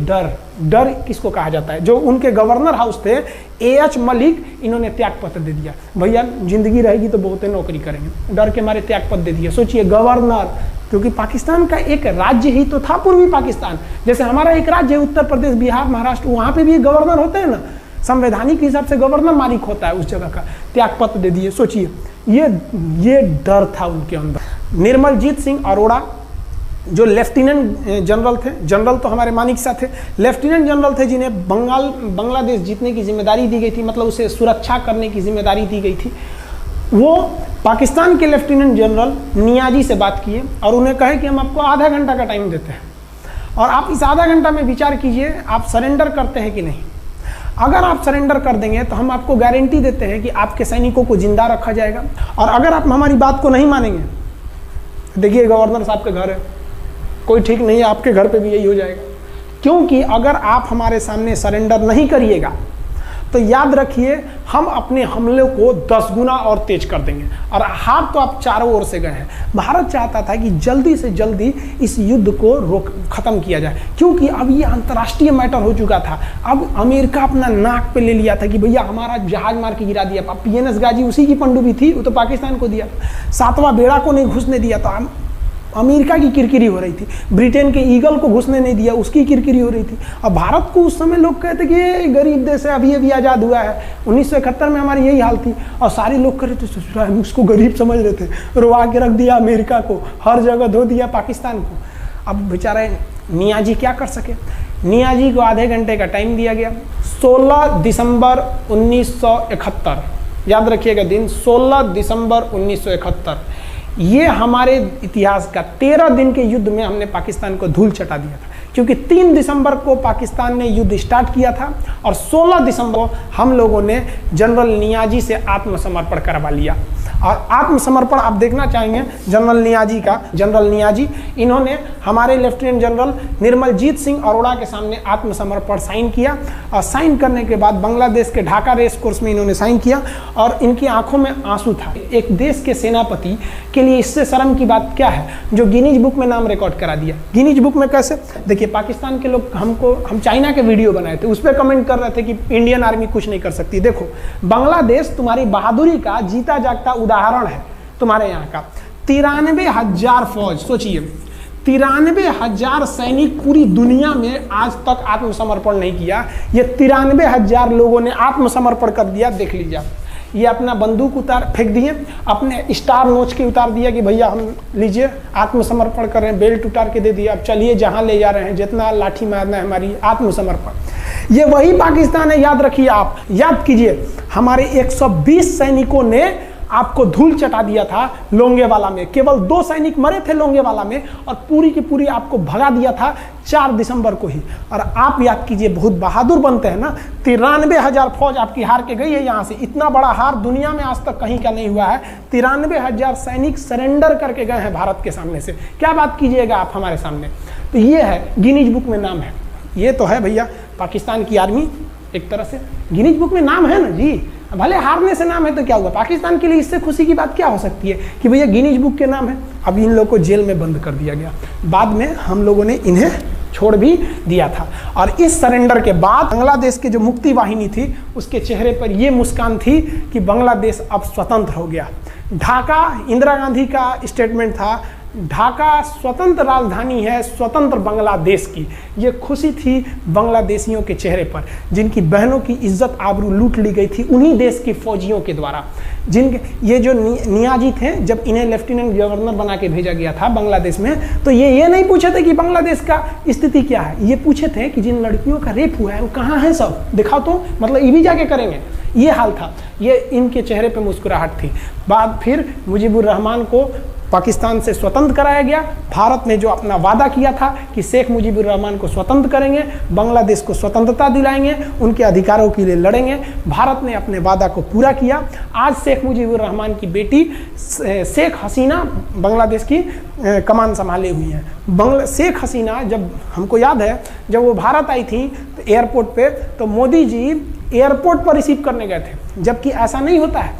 C: डर किसको कहा जाता है। जो उनके गवर्नर हाउस थे AH मलिक, इन्होंने त्याग पत्र दे दिया। भैया जिंदगी रहेगी तो बहुत नौकरी करेंगे, डर के मारे त्याग पत्र दे दिया। सोचिए गवर्नर, क्योंकि पाकिस्तान का एक राज्य ही तो था पूर्वी पाकिस्तान। जैसे हमारा एक राज्य है उत्तर प्रदेश, बिहार, महाराष्ट्र, वहाँ पे भी गवर्नर होते हैं ना, संवैधानिक हिसाब से गवर्नर मालिक होता है उस जगह का। त्याग पत्र दे दिए। सोचिए ये डर था उनके अंदर। निर्मलजीत सिंह अरोड़ा जो लेफ्टिनेंट जनरल थे, जनरल तो हमारे मानिक शाह थे, लेफ्टिनेंट जनरल थे जिन्हें बांग्लादेश जीतने की जिम्मेदारी दी गई थी, मतलब उसे सुरक्षा करने की जिम्मेदारी दी गई थी। वो पाकिस्तान के लेफ्टिनेंट जनरल नियाजी से बात किए और उन्हें कहे कि हम आपको आधा घंटा का टाइम देते हैं और आप इस आधा घंटा में विचार कीजिए आप सरेंडर करते हैं कि नहीं। अगर आप सरेंडर कर देंगे तो हम आपको गारंटी देते हैं कि आपके सैनिकों को जिंदा रखा जाएगा, और अगर आप हमारी बात को नहीं मानेंगे, देखिए गवर्नर साहब के घर है, कोई ठीक नहीं है, आपके घर पे भी यही हो जाएगा। क्योंकि अगर आप हमारे सामने सरेंडर नहीं करिएगा तो याद रखिए हम अपने हमले को 10 गुना और तेज कर देंगे। और हार तो आप चारों ओर से गए हैं। भारत चाहता था कि जल्दी से जल्दी इस युद्ध को खत्म किया जाए, क्योंकि अब ये अंतर्राष्ट्रीय मैटर हो चुका था। अब अमेरिका अपना नाक पे ले लिया था कि भैया हमारा जहाज मार के गिरा दिया। PNS गाजी उसी की पनडुब्बी थी, वो तो पाकिस्तान को दिया। 7वां बेड़ा को नहीं घुसने दिया, तो अमेरिका की किरकिरी हो रही थी। ब्रिटेन के ईगल को घुसने नहीं दिया, उसकी किरकिरी हो रही थी। और भारत को उस समय लोग कहते कि ये गरीब देश है, अभी अभी आज़ाद हुआ है। 1971 में हमारी यही हाल थी। और सारे लोग कह रहे थे, हम उसको गरीब समझ रहे थे, रोवा के रख दिया अमेरिका को, हर जगह धो दिया पाकिस्तान को। अब बेचारे नियाजी क्या कर सके। नियाजी को आधे घंटे का टाइम दिया गया। 16 दिसंबर 1971, याद रखिएगा दिन, 16 दिसंबर 1971। ये हमारे इतिहास का 13 दिन के युद्ध में हमने पाकिस्तान को धूल चटा दिया था, क्योंकि 3 दिसंबर को पाकिस्तान ने युद्ध स्टार्ट किया था और 16 दिसंबर को हम लोगों ने जनरल नियाजी से आत्मसमर्पण करवा लिया। और आत्मसमर्पण आप देखना चाहेंगे जनरल नियाजी का। जनरल नियाजी इन्होंने हमारे लेफ्टिनेंट जनरल निर्मलजीत सिंह अरोड़ा के सामने आत्मसमर्पण साइन किया। और साइन करने के बाद बांग्लादेश के ढाका रेस कोर्स में इन्होंने साइन किया और इनकी आंखों में आंसू था। एक देश के सेनापति के लिए इससे शर्म की बात क्या है, जो गिनीज बुक में नाम रिकॉर्ड करा दिया। गिनीज बुक में कैसे? देखिए, पाकिस्तान के लोग हम चाइना के वीडियो बनाए थे, उस पर कमेंट कर रहे थे कि इंडियन आर्मी कुछ नहीं कर सकती। देखो, बांग्लादेश तुम्हारी बहादुरी का जीता जागता उदाहरण है। तुम्हारे यहाँ का 93,000 फौज, सोचिए 93,000 सैनिक पूरी दुनिया में आज तक आत्मसमर्पण नहीं किया। ये 93,000 लोगों ने आत्मसमर्पण कर दिया। देख लीजिए, ये अपना बंदूक फेंक दिए, अपने स्टार नोच के उतार दिया कि भैया हम लीजिए आत्मसमर्पण कर रहे हैं, बेल्ट उतार के दे दिया, अब चलिए जहाँ ले जा रहे हैं, जितना लाठी मारना है हमारी, आत्मसमर्पण। ये वही पाकिस्तान है, याद रखिए। आप याद कीजिए, हमारे 120 सैनिकों ने आपको धूल चटा दिया था लोंगेवाला में। केवल 2 सैनिक मरे थे लोंगेवाला में, और पूरी की पूरी आपको भगा दिया था 4 दिसंबर को ही। और आप याद कीजिए, बहुत बहादुर बनते हैं ना। 93,000 फौज आपकी हार के गई है यहाँ से। इतना बड़ा हार दुनिया में आज तक कहीं का नहीं हुआ है। 93,000 सैनिक सरेंडर करके गए हैं भारत के सामने से। क्या बात कीजिएगा आप हमारे सामने। तो ये है, गिनीज बुक में नाम है। ये तो है भैया पाकिस्तान की आर्मी, एक तरह से गिनीज बुक में नाम है ना जी। भले हारने से नाम है तो क्या हुआ, पाकिस्तान के लिए इससे खुशी की बात क्या हो सकती है कि भैया गिनीज बुक के नाम है। अब इन लोगों को जेल में बंद कर दिया गया। बाद में हम लोगों ने इन्हें छोड़ भी दिया था। और इस सरेंडर के बाद बांग्लादेश के जो मुक्ति वाहिनी थी, उसके चेहरे पर ये मुस्कान थी कि बांग्लादेश अब स्वतंत्र हो गया। ढाका, इंदिरा गांधी का स्टेटमेंट था, ढाका स्वतंत्र राजधानी है स्वतंत्र बांग्लादेश की। ये खुशी थी बांग्लादेशियों के चेहरे पर, जिनकी बहनों की इज्जत आबरू लूट ली गई थी उन्हीं देश की फौजियों के द्वारा। जिनके ये जो नियाजी थे, जब इन्हें लेफ्टिनेंट गवर्नर बना के भेजा गया था बांग्लादेश में, तो ये नहीं पूछे थे कि बांग्लादेश का स्थिति क्या है। ये पूछे थे कि जिन लड़कियों का रेप हुआ है वो कहाँ है, सब दिखाओ तो, मतलब ये भी जाके करेंगे। ये हाल था। ये इनके चेहरे पे मुस्कुराहट थी। बाद फिर मुजीबुर रहमान को पाकिस्तान से स्वतंत्र कराया गया। भारत ने जो अपना वादा किया था कि शेख मुजीबुर रहमान को स्वतंत्र करेंगे, बांग्लादेश को स्वतंत्रता दिलाएंगे, उनके अधिकारों के लिए लड़ेंगे, भारत ने अपने वादा को पूरा किया। आज शेख मुजीबुर रहमान की बेटी शेख हसीना बांग्लादेश की कमान संभाले हुई हैं। शेख हसीना, जब हमको याद है जब वो भारत आई थी तो एयरपोर्ट पे, तो मोदी जी एयरपोर्ट पर रिसीव करने गए थे, जबकि ऐसा नहीं होता है।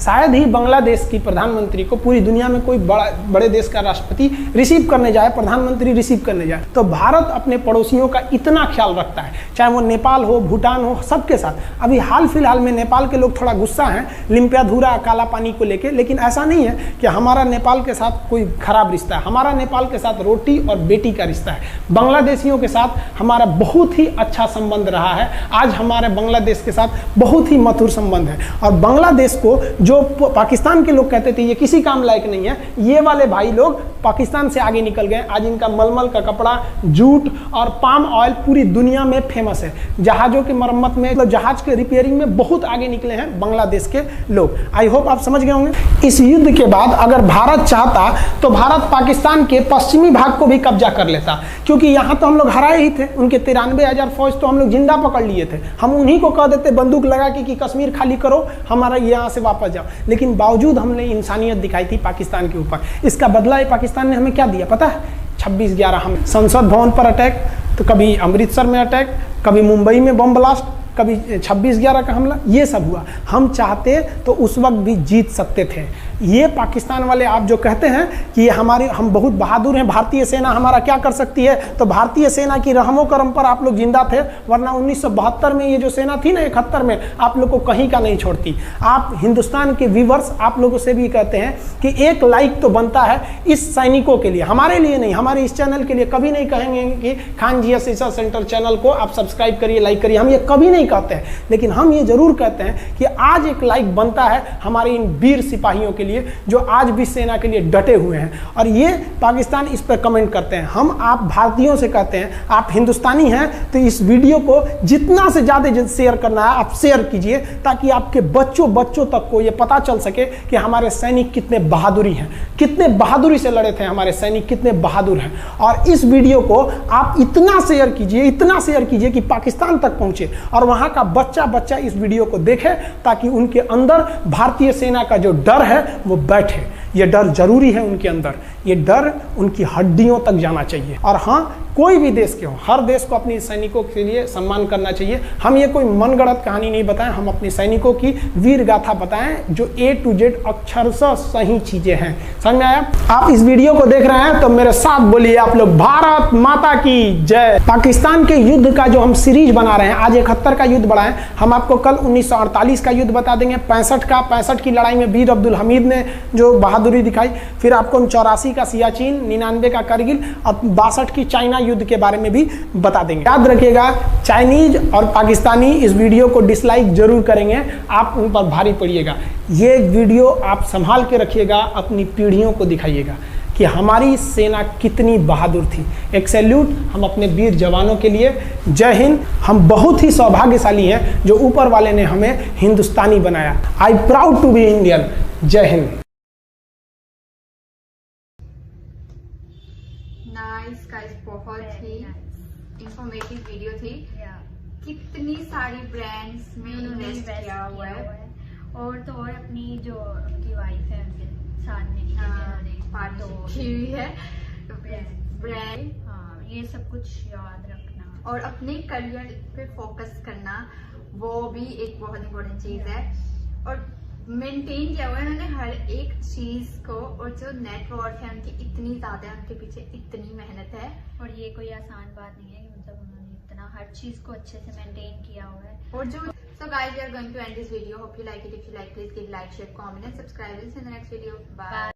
C: शायद ही बांग्लादेश की प्रधानमंत्री को पूरी दुनिया में कोई बड़े देश का राष्ट्रपति रिसीव करने जाए, प्रधानमंत्री रिसीव करने जाए। तो भारत अपने पड़ोसियों का इतना ख्याल रखता है, चाहे वो नेपाल हो, भूटान हो, सबके साथ। अभी हाल फिलहाल में नेपाल के लोग थोड़ा गुस्सा हैं लिम्पियाधुरा काला पानी को लेके, लेकिन ऐसा नहीं है कि हमारा नेपाल के साथ कोई खराब रिश्ता है। हमारा नेपाल के साथ रोटी और बेटी का रिश्ता है। बांग्लादेशियों के साथ हमारा बहुत ही अच्छा संबंध रहा है। आज हमारे बांग्लादेश के साथ बहुत ही मधुर संबंध है। और बांग्लादेश को जो पाकिस्तान के लोग कहते थे ये किसी काम लायक नहीं है, ये वाले भाई लोग पाकिस्तान से आगे निकल गए। आज इनका मलमल का कपड़ा, जूट और पाम ऑयल पूरी दुनिया में फेमस है। जहाज़ों की मरम्मत में, मतलब जहाज के रिपेयरिंग में बहुत आगे निकले हैं बांग्लादेश के लोग। आई होप आप समझ गए होंगे। इस युद्ध के बाद अगर भारत चाहता तो भारत पाकिस्तान के पश्चिमी भाग को भी कब्जा कर लेता, क्योंकि यहाँ तो हम लोग हराए ही थे। उनके 93,000 फौज तो हम लोग जिंदा पकड़ लिए थे। हम उन्हीं को कह देते बंदूक लगा के कि कश्मीर खाली करो, हमारा यहाँ से वापस जाओ। लेकिन बावजूद हमने इंसानियत दिखाई थी पाकिस्तान के ऊपर। इसका बदला ये पाकिस्तान ने हमें क्या दिया पता है? 26/11 हम संसद भवन पर अटैक, तो कभी अमृतसर में अटैक, कभी मुंबई में बम ब्लास्ट, कभी 26/11 का हमला, ये सब हुआ। हम चाहते तो उस वक्त भी जीत सकते थे। ये पाकिस्तान वाले आप जो कहते हैं कि हम बहुत बहादुर हैं, भारतीय सेना हमारा क्या कर सकती है, तो भारतीय सेना की रहमो करम पर आप लोग जिंदा थे, वरना 1972 में ये जो सेना थी ना, 71 में, आप लोग को कहीं का नहीं छोड़ती। आप हिंदुस्तान के व्यूवर्स आप लोगों से भी कहते हैं कि एक लाइक तो बनता है इस सैनिकों के लिए, हमारे लिए नहीं, हमारे इस चैनल के लिए। कभी नहीं कहेंगे कि खान जी रिसर्च सेंटर चैनल को आप सब्सक्राइब करिए, लाइक करिए, हम ये कभी नहीं कहते हैं। लेकिन हम ये जरूर कहते हैं कि आज एक लाइक बनता है हमारे इन वीर सिपाहियों के लिए जो आज भी सेना के लिए डटे हुए हैं। और ये पाकिस्तान इस पर कमेंट करते हैं। हम आप भारतीयों से कहते हैं, आप हिंदुस्तानी हैं तो इस वीडियो को जितना से ज़्यादा शेयर करना है आप शेयर कीजिए, ताकि आपके बच्चों तक को ये पता चल सके कि हमारे सैनिक कितने बहादुरी हैं, कितने बहादुरी से लड़े थे हमारे सैनिक, कितने बहादुर हैं। और इस वीडियो को आप इतना शेयर कीजिए कि पाकिस्तान तक पहुंचे और वहां का बच्चा इस वीडियो को देखे, ताकि उनके अंदर भारतीय सेना का जो डर है वो बैठे। ये डर जरूरी है उनके अंदर, ये डर उनकी हड्डियों तक जाना चाहिए। और हाँ, कोई भी देश के हो, हर देश को अपने सैनिकों के लिए सम्मान करना चाहिए। हम ये कोई मनगढ़ंत कहानी नहीं बताएं, हम अपने सैनिकों की वीर गाथा बताएं जो A to Z अक्षरशः सही चीजें हैं। समझ में आया? आप इस वीडियो को देख रहे हैं तो मेरे साथ बोलिए आप लोग, भारत माता की जय। पाकिस्तान के युद्ध का जो हम सीरीज बना रहे हैं, आज 71 का युद्ध बढ़ाएं, हम आपको कल 1948 का युद्ध बता देंगे, 65 की लड़ाई में वीर अब्दुल हमीद ने जो बहादुरी दिखाई, फिर आपको हम 84 का सियाचिन, 99 का करगिल और 62 की चाइना युद्ध के बारे में भी बता देंगे। याद रखिएगा, चाइनीज और पाकिस्तानी इस वीडियो को डिसलाइक जरूर करेंगे, आप उन पर भारी पड़िएगा। ये वीडियो आप संभाल के रखिएगा, अपनी पीढ़ियों को दिखाइएगा कि हमारी सेना कितनी बहादुर थी। एक सैल्यूट हम अपने वीर जवानों के लिए। जय हिंद। हम बहुत ही सौभाग्यशाली हैं जो ऊपर वाले ने हमें हिंदुस्तानी बनाया। I proud to be Indian. Jai Hind.
B: Nice guys, बहुत ही इंफॉर्मेटिव वीडियो थी। कितनी सारी ब्रांड्स में इन्वेस्ट किया हुआ है।
A: और तो और अपनी जो आपकी वाइफ है उनके साथ में
B: की हुई है ब्रांड।
A: हाँ, ये सब कुछ याद रखना
B: और अपने करियर पे फोकस करना, वो भी एक बहुत इंपॉर्टेंट चीज है। और मेंटेन किया हुआ है उन्होंने हर एक चीज को, और जो नेटवर्क है उनकी इतनी ज्यादा है, उनके पीछे इतनी मेहनत है।
A: और ये कोई आसान बात नहीं है कि मतलब उन्होंने इतना हर चीज को अच्छे से मेंटेन किया हुआ है।
B: और जो so guys, we are going to end this video. Hope you like it. If you like, please give like, share, comment and subscribe. We'll see you in the next video. Bye.